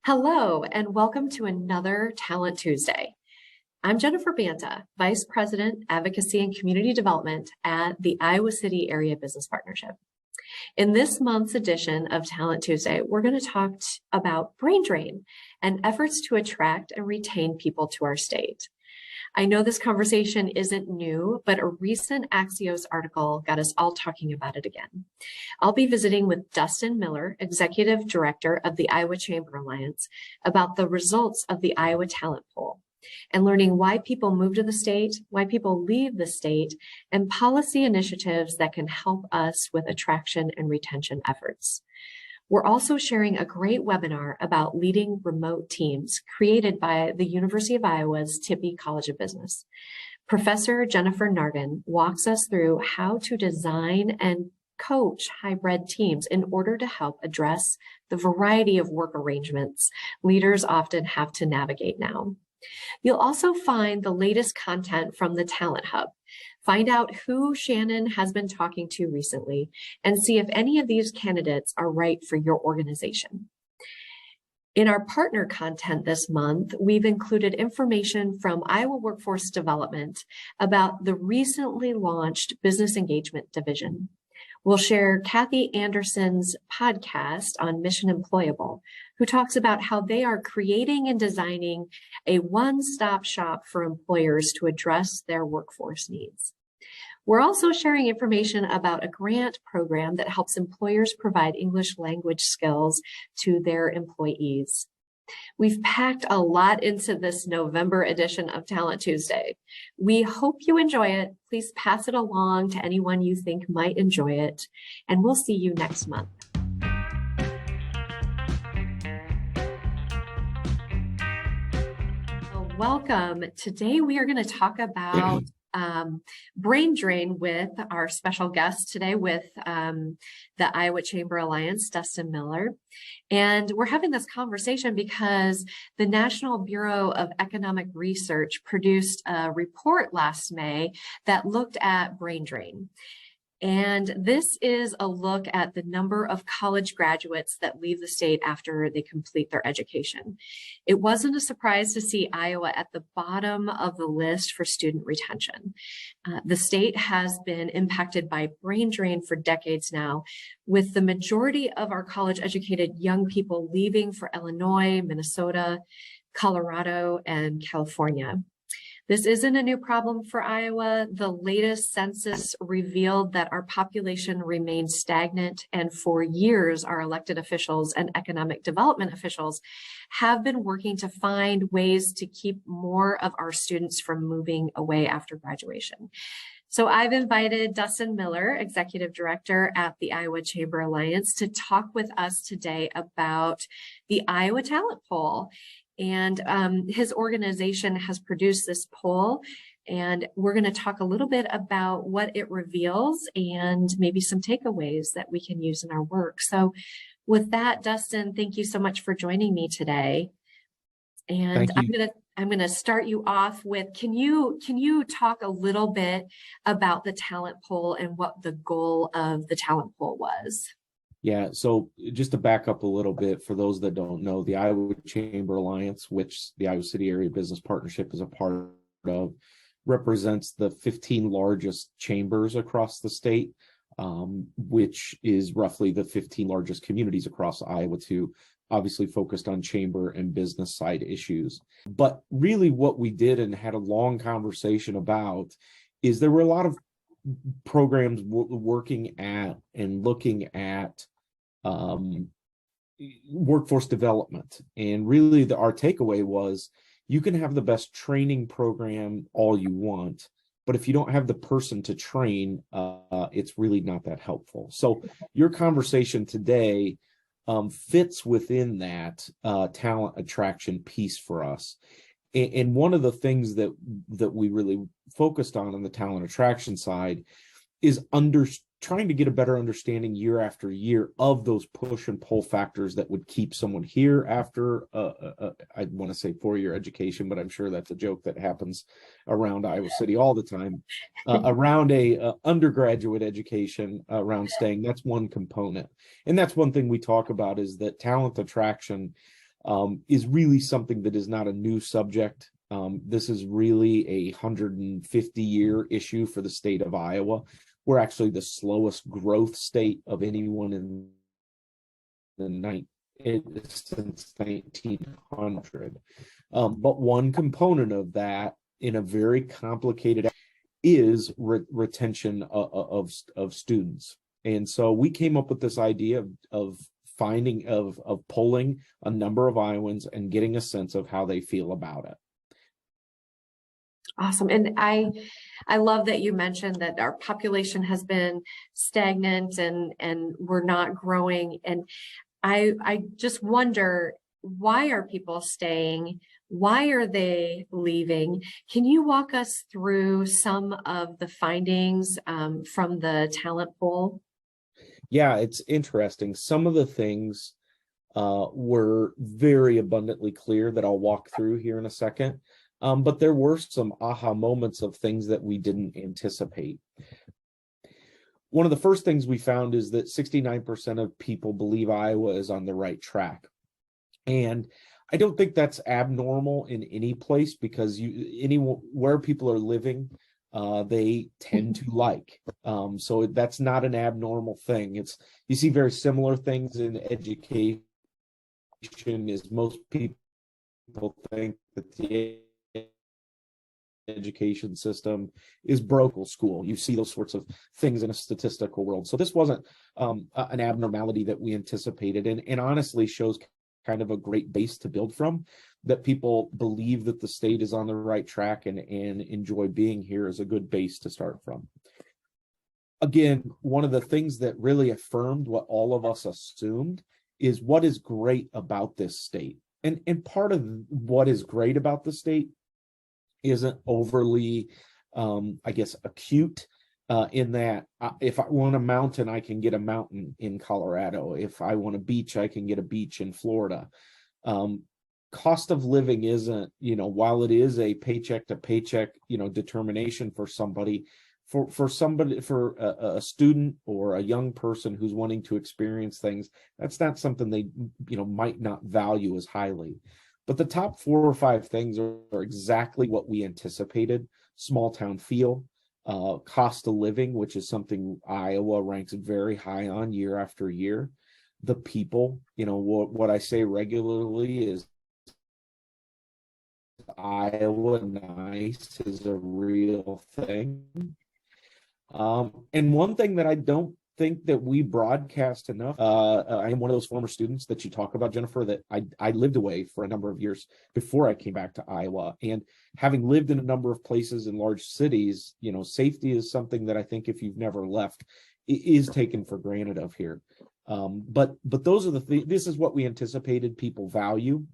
Hello, and welcome to another Talent Tuesday. I'm Jennifer Banta, Vice President, Advocacy and Community Development at the Iowa City Area Business Partnership. In this month's edition of Talent Tuesday, we're going to talk about brain drain and efforts to attract and retain people to our state. I know this conversation isn't new, but a recent Axios article got us all talking about it again. I'll be visiting with Dustin Miller, Executive Director of the Iowa Chamber Alliance, about the results of the Iowa Talent Poll and learning why people move to the state, why people leave the state, and policy initiatives that can help us with attraction and retention efforts. We're also sharing a great webinar about leading remote teams created by the University of Iowa's Tippie College of Business. Professor Jennifer Narden walks us through how to design and coach hybrid teams in order to help address the variety of work arrangements leaders often have to navigate now. You'll also find the latest content from the Talent Hub. Find out who Shannon has been talking to recently and see if any of these candidates are right for your organization. In our partner content this month, we've included information from Iowa Workforce Development about the recently launched Business Engagement Division. We'll share Kathy Anderson's podcast on Mission Employable, who talks about how they are creating and designing a one-stop shop for employers to address their workforce needs. We're also sharing information about a grant program that helps employers provide English language skills to their employees. We've packed a lot into this November edition of Talent Tuesday. We hope you enjoy it. Please pass it along to anyone you think might enjoy it, and we'll see you next month. Welcome. Today we are going to talk about brain drain with our special guest today with the Iowa Chamber Alliance, Dustin Miller. And we're having this conversation because the National Bureau of Economic Research produced a report last May that looked at brain drain. And this is a look at the number of college graduates that leave the state after they complete their education. It wasn't a surprise to see Iowa at the bottom of the list for student retention. The state has been impacted by brain drain for decades now, with the majority of our college-educated young people leaving for Illinois, Minnesota, Colorado, and California. This isn't a new problem for Iowa. The latest census revealed that our population remains stagnant, and for years, our elected officials and economic development officials have been working to find ways to keep more of our students from moving away after graduation. So I've invited Dustin Miller, Executive Director at the Iowa Chamber Alliance, to talk with us today about the Iowa Talent Poll. And his organization has produced this poll, and we're going to talk a little bit about what it reveals and maybe some takeaways that we can use in our work. So with that, Dustin, thank you so much for joining me today. And I'm going to start you off with, can you talk a little bit about the talent poll and what the goal of the talent poll was? Yeah, so just to back up a little bit, for those that don't know, the Iowa Chamber Alliance, which the Iowa City Area Business Partnership is a part of, represents the 15 largest chambers across the state, which is roughly the 15 largest communities across Iowa too, obviously focused on chamber and business side issues. But really what we did and had a long conversation about is there were a lot of programs working at and looking at workforce development. And really our takeaway was you can have the best training program all you want, but if you don't have the person to train, it's really not that helpful. So your conversation today fits within that talent attraction piece for us. And one of the things that we really focused on the talent attraction side is trying to get a better understanding year after year of those push and pull factors that would keep someone here after I want to say 4-year education, but I'm sure that's a joke that happens around Iowa City all the time. Around a undergraduate education, around staying, that's one component. And that's one thing we talk about is that talent attraction is really something that is not a new subject. This is really a 150-year issue for the state of Iowa. We're actually the slowest growth state of anyone in the since 1900. But one component of that, in a very complicated, is retention of students. And so we came up with this idea of polling a number of Iowans and getting a sense of how they feel about it. Awesome. And I love that you mentioned that our population has been stagnant and we're not growing. And I just wonder, why are people staying? Why are they leaving? Can you walk us through some of the findings from the talent pool? Yeah, it's interesting. Some of the things were very abundantly clear that I'll walk through here in a second. But there were some aha moments of things that we didn't anticipate. One of the first things we found is that 69% of people believe Iowa is on the right track. And I don't think that's abnormal in any place, because where people are living, they tend to like. So that's not an abnormal thing. You see very similar things in education, is most people think that the education system is broke school. You see those sorts of things in a statistical world. So this wasn't an abnormality that we anticipated, and honestly shows kind of a great base to build from, that people believe that the state is on the right track and enjoy being here is a good base to start from. Again, one of the things that really affirmed what all of us assumed is what is great about this state. And part of what is great about the state isn't overly, I guess, acute, in that if I want a mountain, I can get a mountain in Colorado. If I want a beach, I can get a beach in Florida. Cost of living isn't, while it is a paycheck to paycheck, determination for somebody, for a student or a young person who's wanting to experience things, that's not something they, might not value as highly. But the top 4 or 5 things are exactly what we anticipated: small town feel, cost of living, which is something Iowa ranks very high on year after year. The people, what I say regularly is Iowa nice is a real thing. And one thing that I don't think that we broadcast enough, I am one of those former students that you talk about, Jennifer, that I lived away for a number of years before I came back to Iowa. And having lived in a number of places in large cities, safety is something that I think if you've never left, it is taken for granted of here. But those are the things. This is what we anticipated people value.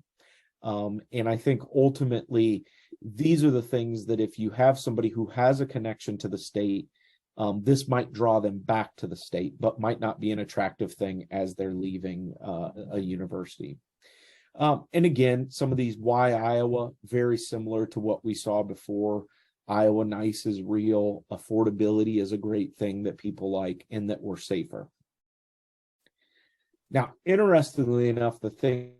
And I think ultimately these are the things that if you have somebody who has a connection to the state, this might draw them back to the state, but might not be an attractive thing as they're leaving a university. And again, some of these, why Iowa, very similar to what we saw before. Iowa nice is real. Affordability is a great thing that people like, and that we're safer. Now, interestingly enough, the thing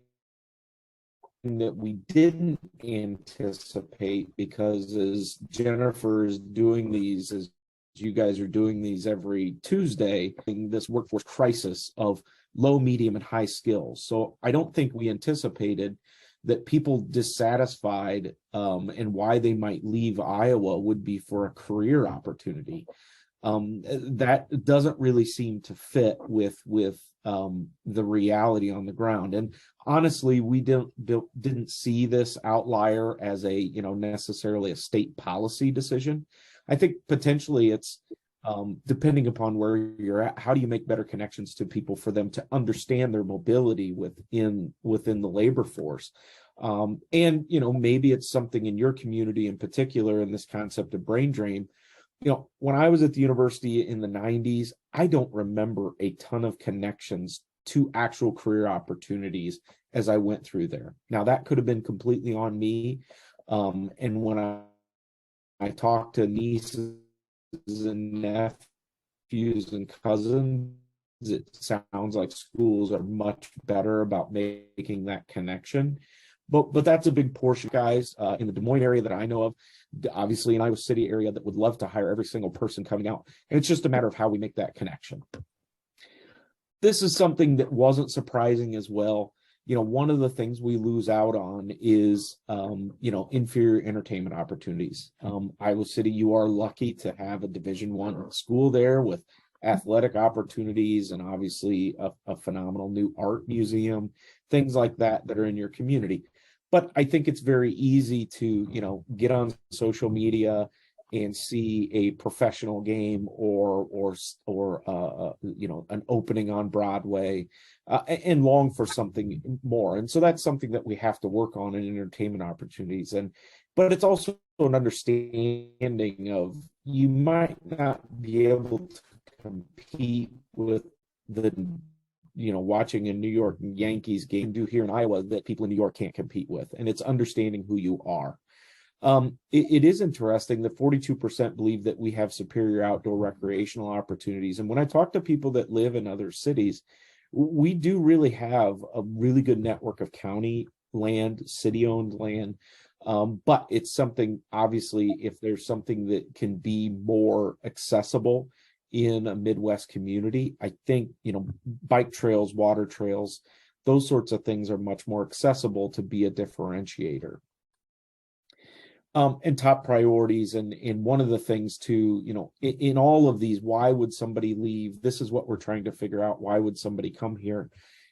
that we didn't anticipate, because as Jennifer is doing these, as you guys are doing these every Tuesday, this workforce crisis of low, medium, and high skills. So I don't think we anticipated that people dissatisfied and why they might leave Iowa would be for a career opportunity. That doesn't really seem to fit with the reality on the ground. And honestly, we didn't see this outlier as a necessarily a state policy decision. I think potentially it's depending upon where you're at, how do you make better connections to people for them to understand their mobility within the labor force? And maybe it's something in your community in particular, in this concept of brain drain. When I was at the university in the 90s, I don't remember a ton of connections to actual career opportunities as I went through there. Now, that could have been completely on me. And when I talked to nieces and nephews and cousins, it sounds like schools are much better about making that connection. But that's a big portion, guys, in the Des Moines area that I know of, obviously in Iowa City area, that would love to hire every single person coming out. And it's just a matter of how we make that connection. This is something that wasn't surprising as well. One of the things we lose out on is, inferior entertainment opportunities. Iowa City, you are lucky to have a Division I school there with athletic opportunities and obviously a phenomenal new art museum, things like that are in your community. But I think it's very easy to, get on social media and see a professional game or an opening on Broadway and long for something more. And so that's something that we have to work on in entertainment opportunities. But it's also an understanding of you might not be able to compete with the watching a New York Yankees game do here in Iowa that people in New York can't compete with. And it's understanding who you are. It is interesting that 42% believe that we have superior outdoor recreational opportunities. And when I talk to people that live in other cities, we do really have a really good network of county land, city-owned land. But it's something, obviously, if there's something that can be more accessible in a Midwest community, I think, bike trails, water trails, those sorts of things are much more accessible to be a differentiator. And top priorities. And one of the things too, in all of these, why would somebody leave? This is what we're trying to figure out. Why would somebody come here?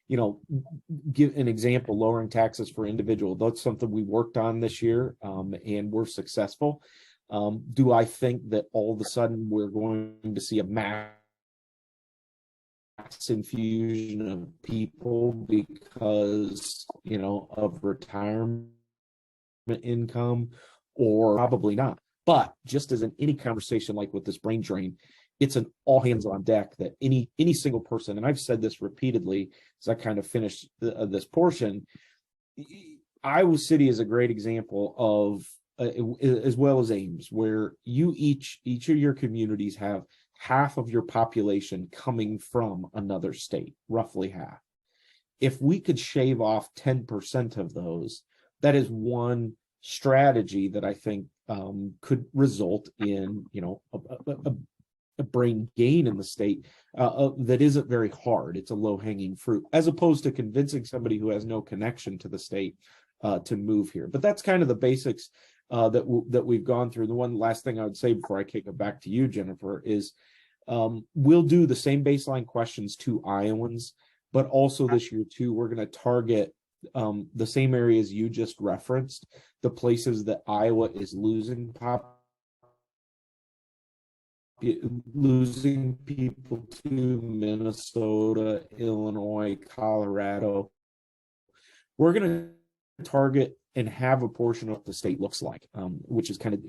Give an example, lowering taxes for individual. That's something we worked on this year, and we're successful. Do I think that all of a sudden we're going to see a mass infusion of people because, of retirement income? Or probably not. But just as in any conversation like with this brain drain, it's an all hands on deck that any single person, and I've said this repeatedly as I kind of finish this portion, Iowa City is a great example of, as well as Ames, where each of your communities have half of your population coming from another state, roughly half. If we could shave off 10% of those, that is one strategy that I think could result in a brain gain in the state that isn't very hard. It's a low-hanging fruit, as opposed to convincing somebody who has no connection to the state to move here. But that's kind of the basics that we've gone through. The one last thing I would say before I kick it back to you, Jennifer, is we'll do the same baseline questions to Iowans, but also this year too, we're going to target the same areas you just referenced, the places that Iowa is losing people to: Minnesota, Illinois, Colorado. We're going to target and have a portion of what the state looks like, which is kind of,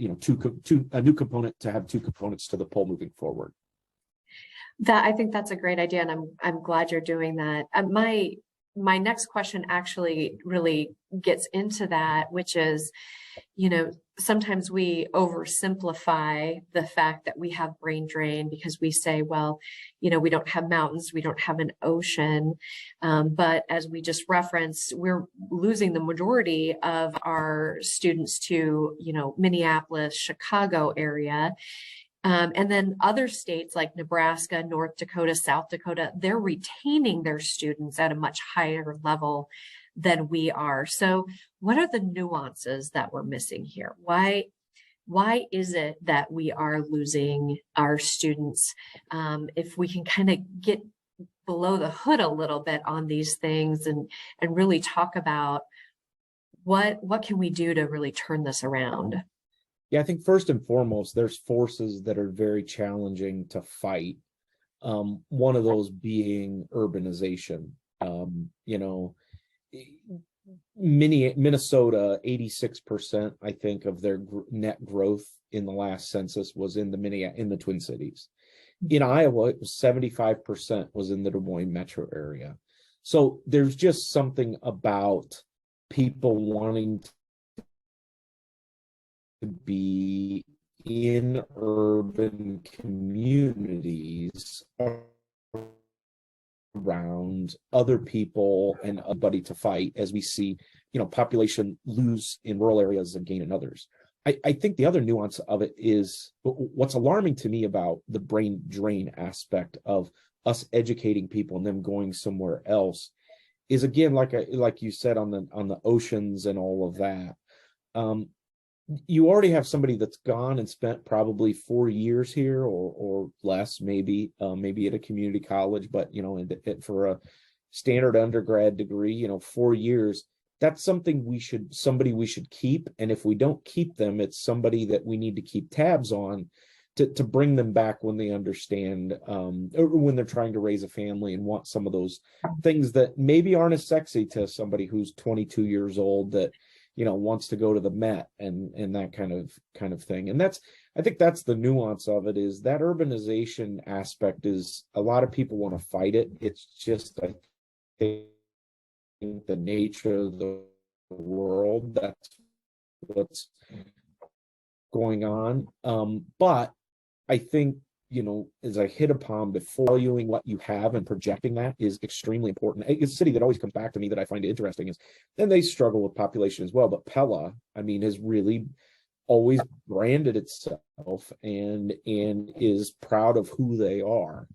a new component to have two components to the poll moving forward. I think that's a great idea, and I'm glad you're doing that. My next question actually really gets into that, which is, sometimes we oversimplify the fact that we have brain drain because we say, well, we don't have mountains, we don't have an ocean. But as we just referenced, we're losing the majority of our students to, Minneapolis, Chicago area. And then other states like Nebraska, North Dakota, South Dakota, they're retaining their students at a much higher level than we are. So what are the nuances that we're missing here? Why is it that we are losing our students? If we can kind of get below the hood a little bit on these things and really talk about what can we do to really turn this around? Yeah, I think first and foremost, there's forces that are very challenging to fight. One of those being urbanization. Minnesota, 86%, I think, of their net growth in the last census was in the Twin Cities. In Iowa, it was 75% was in the Des Moines metro area. So there's just something about people wanting to be in urban communities around other people and everybody to fight as we see, population lose in rural areas and gain in others. I think the other nuance of it is what's alarming to me about the brain drain aspect of us educating people and them going somewhere else is, again, like you said, on the oceans and all of that. You already have somebody that's gone and spent probably 4 years here or less, maybe at a community college, but for a standard undergrad degree, 4 years. That's somebody we should keep. And if we don't keep them, it's somebody that we need to keep tabs on to bring them back when they understand, or when they're trying to raise a family and want some of those things that maybe aren't as sexy to somebody who's 22 years old that wants to go to the Met and that kind of thing. And I think that's the nuance of it, is that urbanization aspect is, a lot of people want to fight it. It's just, I think, the nature of the world. That's what's going on. But I think, as I hit upon before, valuing what you have and projecting that is extremely important. A city that always comes back to me that I find interesting is, then they struggle with population as well, but Pella, has really always branded itself and is proud of who they are.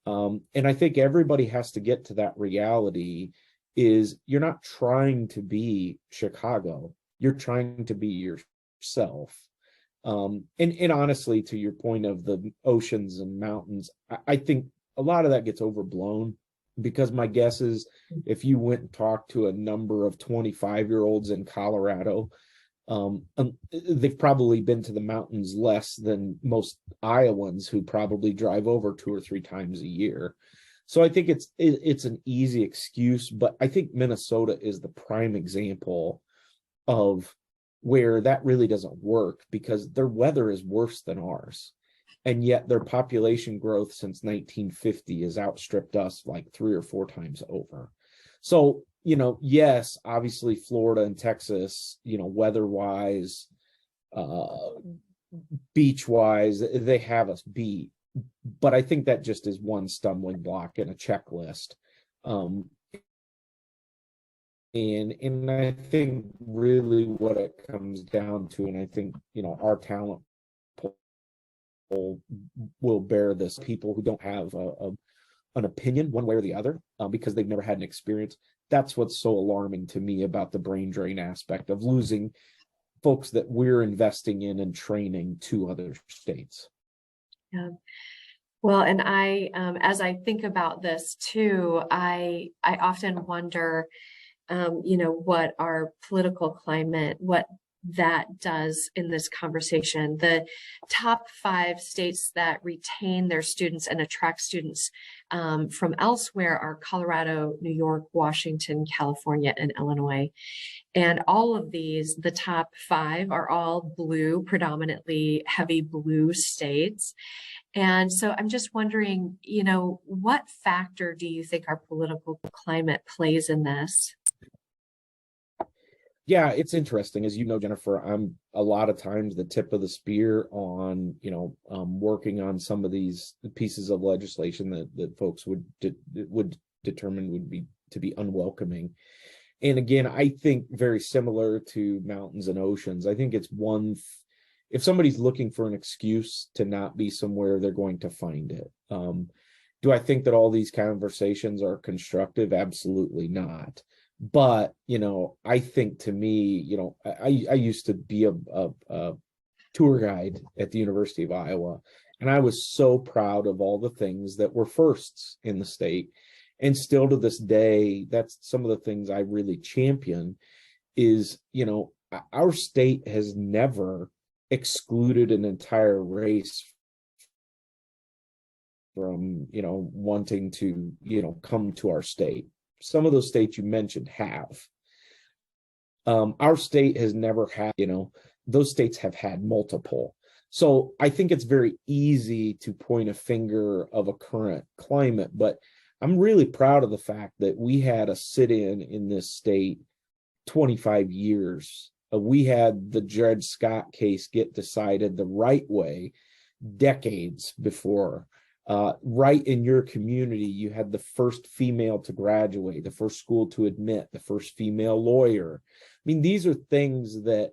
And I think everybody has to get to that reality, is you're not trying to be Chicago, you're trying to be yourself. And honestly, to your point of the oceans and mountains, I think a lot of that gets overblown, because my guess is if you went and talked to a number of 25-year-olds in Colorado, they've probably been to the mountains less than most Iowans, who probably drive over 2 or 3 times a year. So I think it's an easy excuse, but I think Minnesota is the prime example of where that really doesn't work, because their weather is worse than ours. And yet their population growth since 1950 has outstripped us like 3 or 4 times over. So, yes, obviously Florida and Texas, weather-wise, beach-wise, they have us beat. But I think that just is one stumbling block in a checklist. And I think really what it comes down to, and I think, our talent poll will bear this, people who don't have an opinion one way or the other, because they've never had an experience. That's what's so alarming to me about the brain drain aspect of losing folks that we're investing in and training to other states. Yeah. Well, and I, as I think about this too, I often wonder, what our political climate, what that does in this conversation. The top 5 states that retain their students and attract students from elsewhere are Colorado, New York, Washington, California, and Illinois. And all of these, the top 5, are all blue, predominantly heavy blue states. And so I'm just wondering, what factor do you think our political climate plays in this? Yeah, it's interesting. As you know, Jennifer, I'm a lot of times the tip of the spear on, working on some of these pieces of legislation that folks would determine would be to be unwelcoming. And again, I think very similar to mountains and oceans. I think it's if somebody's looking for an excuse to not be somewhere, they're going to find it. Do I think that all these conversations are constructive? Absolutely not. But, I think, to me, I used to be a tour guide at the University of Iowa, and I was so proud of all the things that were firsts in the state. And still to this day, that's some of the things I really champion is, our state has never excluded an entire race from, wanting to, come to our state. Some of those states you mentioned have. Our state has never had, those states have had multiple. So I think it's very easy to point a finger of a current climate, but I'm really proud of the fact that we had a sit-in in this state 25 years. We had the Dred Scott case get decided the right way decades before right in your community, you had the first female to graduate, the first school to admit, the first female lawyer. I mean, these are things that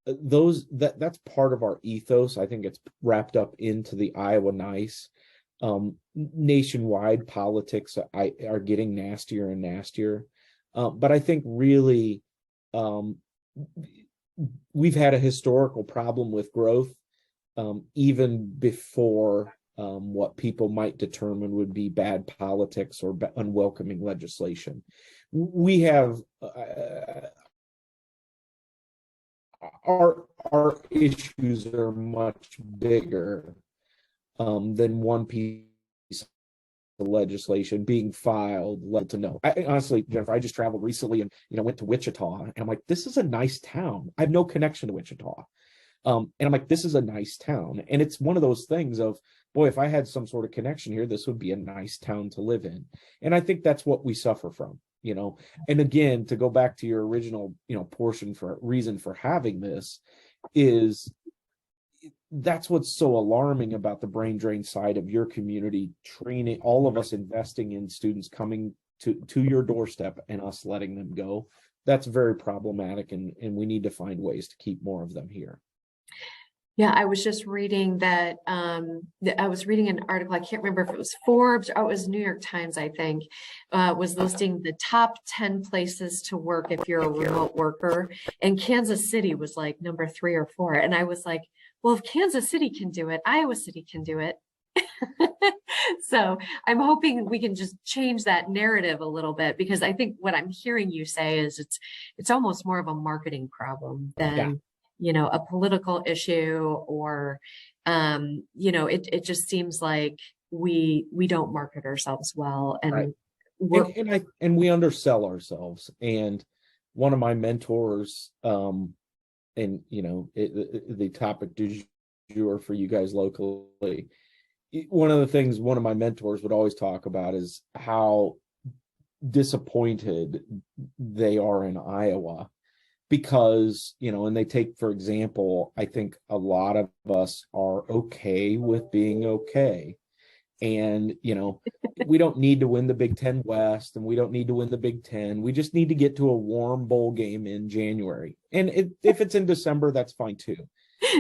that's part of our ethos. I think it's wrapped up into the Iowa Nice. Nationwide politics are getting nastier and nastier. But I think really we've had a historical problem with growth even before what people might determine would be bad politics or unwelcoming legislation. We have our issues are much bigger than one piece of legislation being filed, led to know. Honestly, Jennifer, I just traveled recently and went to Wichita, and I'm like, this is a nice town. I have no connection to Wichita. And I'm like, this is a nice town. And it's one of those things of, boy, if I had some sort of connection here, this would be a nice town to live in. And I think that's what we suffer from, And again, to go back to your original, reason for having this is that's what's so alarming about the brain drain side of your community, training, all of us investing in students coming to your doorstep and us letting them go. That's very problematic. And we need to find ways to keep more of them here. Yeah, I was just reading that I was reading an article, I can't remember if it was Forbes or it was New York Times, I think, was listing the top 10 places to work if you're a remote worker. And Kansas City was like number 3 or 4. And I was like, well, if Kansas City can do it, Iowa City can do it. So I'm hoping we can just change that narrative a little bit, because I think what I'm hearing you say is it's almost more of a marketing problem than a political issue, or it just seems like we don't market ourselves well, and right. and we undersell ourselves. And one of my mentors, and the topic du jour for you guys locally, one of the things one of my mentors would always talk about is how disappointed they are in Iowa, because and they take, for example, I think a lot of us are okay with being okay, and we don't need to win the Big Ten West, and we don't need to win the Big Ten. We just need to get to a warm bowl game in January, and if it's in December, that's fine too.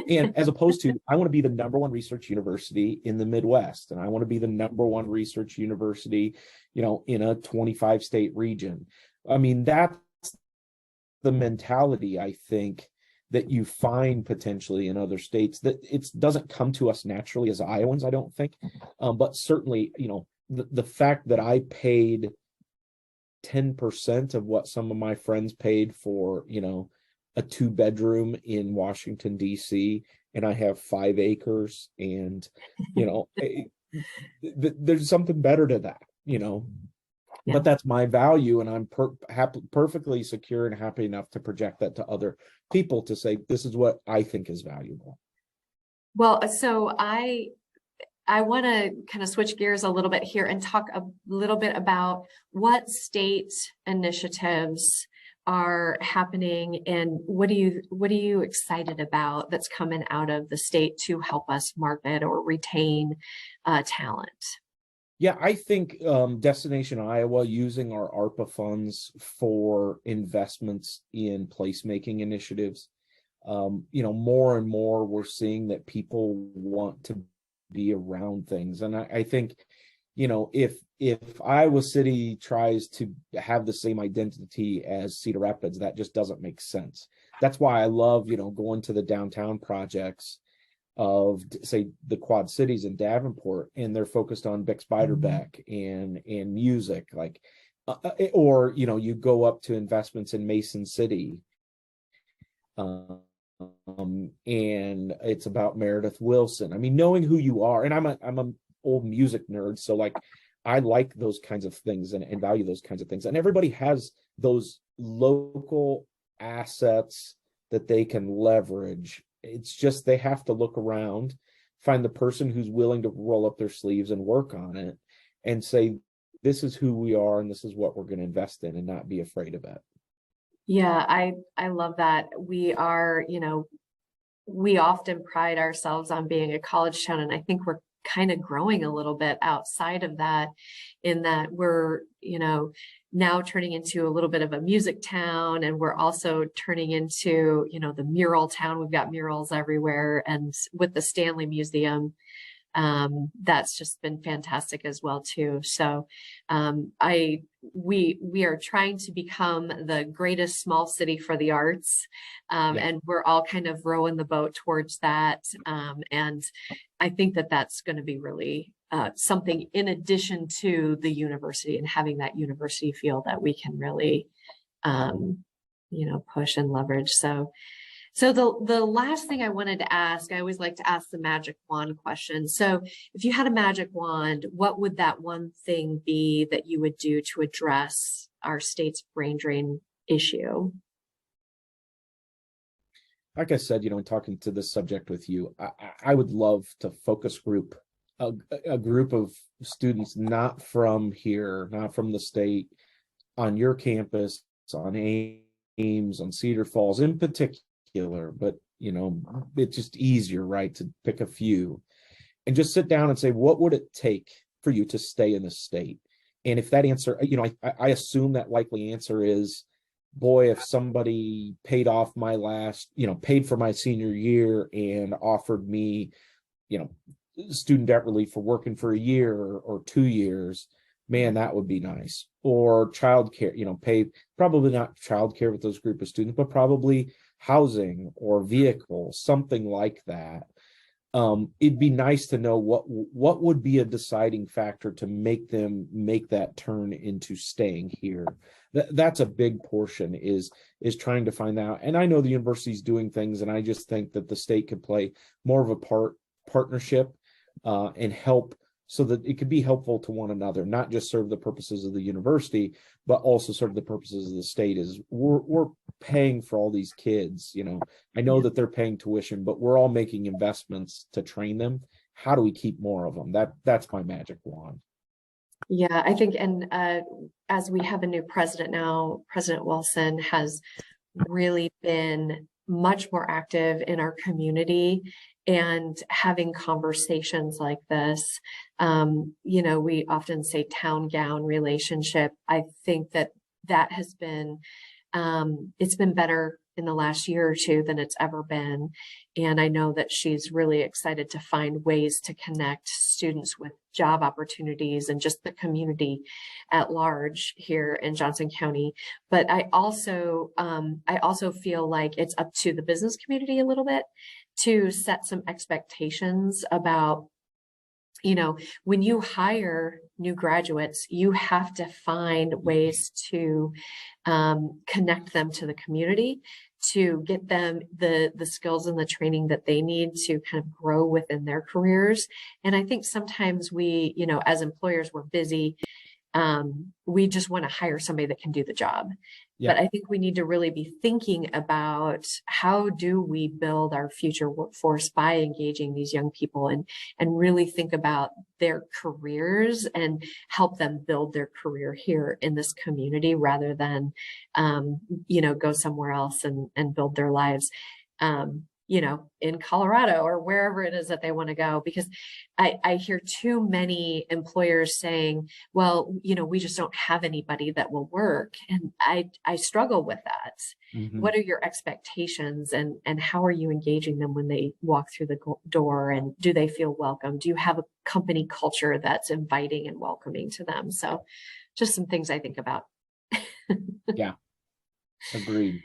And as opposed to, I want to be the number 1 research university in the Midwest, and I want to be the number 1 research university in a 25 state region. I mean, that's the mentality, I think, that you find potentially in other states, that it doesn't come to us naturally as Iowans, I don't think. But certainly, the fact that I paid 10% of what some of my friends paid for, a 2-bedroom in Washington, D.C., and I have 5 acres, and, there's something better to that, Yeah. But that's my value, and I'm perfectly secure and happy enough to project that to other people, to say, this is what I think is valuable. Well, so I want to kind of switch gears a little bit here and talk a little bit about what state initiatives are happening, and what are you excited about that's coming out of the state to help us market or retain talent? Yeah, I think Destination Iowa, using our ARPA funds for investments in placemaking initiatives, more and more we're seeing that people want to be around things. And I think, if Iowa City tries to have the same identity as Cedar Rapids, that just doesn't make sense. That's why I love, going to the downtown projects of, say, the Quad Cities in Davenport, and they're focused on Bix Beiderbecke and music, like, or you go up to investments in Mason City, and it's about Meredith Willson. I mean, knowing who you are, and I'm an old music nerd, so like I like those kinds of things and value those kinds of things, and everybody has those local assets that they can leverage. It's just they have to look around, find the person who's willing to roll up their sleeves and work on it, and say, this is who we are, and this is what we're going to invest in, and not be afraid of it. Yeah, I love that. We are, we often pride ourselves on being a college town, and I think we're kind of growing a little bit outside of that, in that we're, now turning into a little bit of a music town, and we're also turning into, the mural town. We've got murals everywhere, and with the Stanley Museum, that's just been fantastic as well too. So we are trying to become the greatest small city for the arts, and we're all kind of rowing the boat towards that. And I think that that's going to be really something in addition to the university, and having that university feel that we can really, push and leverage. So the last thing I wanted to ask, I always like to ask the magic wand question. So if you had a magic wand, what would that one thing be that you would do to address our state's brain drain issue? Like I said, in talking to this subject with you, I would love to focus group a group of students not from here, not from the state, on your campus, on Ames, on Cedar Falls in particular, but it's just easier, right, to pick a few and just sit down and say, what would it take for you to stay in the state? And if that answer, I assume that likely answer is, boy, if somebody paid off my last, paid for my senior year and offered me, student debt relief for working for a year or 2 years, man, that would be nice. Or childcare, pay, probably not childcare with those group of students, but probably housing or vehicle, something like that. It'd be nice to know what would be a deciding factor to make them make that turn into staying here. That's a big portion, is trying to find out. And I know the university's doing things, and I just think that the state could play more of a partnership and help, so that it could be helpful to one another, not just serve the purposes of the university, but also serve the purposes of the state. Is we're paying for all these kids. I know that they're paying tuition, but we're all making investments to train them. How do we keep more of them? That's my magic wand. Yeah, I think, and as we have a new president now, President Wilson has really been much more active in our community and having conversations like this. We often say town gown relationship. I think that has been, it's been better in the last year or two than it's ever been. And I know that she's really excited to find ways to connect students with job opportunities and just the community at large here in Johnson County. But I also feel like it's up to the business community a little bit to set some expectations about, when you hire new graduates, you have to find ways to connect them to the community, to get them the skills and the training that they need to kind of grow within their careers. And I think sometimes we, as employers, we're busy. We just want to hire somebody that can do the job. Yeah. But I think we need to really be thinking about, how do we build our future workforce by engaging these young people, and really think about their careers and help them build their career here in this community, rather than, go somewhere else and build their lives, in Colorado or wherever it is that they want to go. Because I hear too many employers saying, well, we just don't have anybody that will work. And I struggle with that. Mm-hmm. What are your expectations, and how are you engaging them when they walk through the door? And do they feel welcome? Do you have a company culture that's inviting and welcoming to them? So just some things I think about. Yeah, agreed.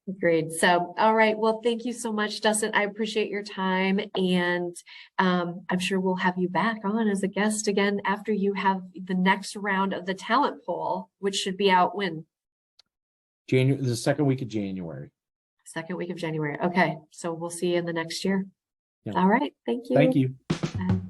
Agreed. So, all right. Well, thank you so much, Dustin. I appreciate your time. And I'm sure we'll have you back on as a guest again after you have the next round of the talent poll, which should be out when? The second week of January. Second week of January. Okay. So we'll see you in the next year. Yeah. All right. Thank you. Thank you. Bye.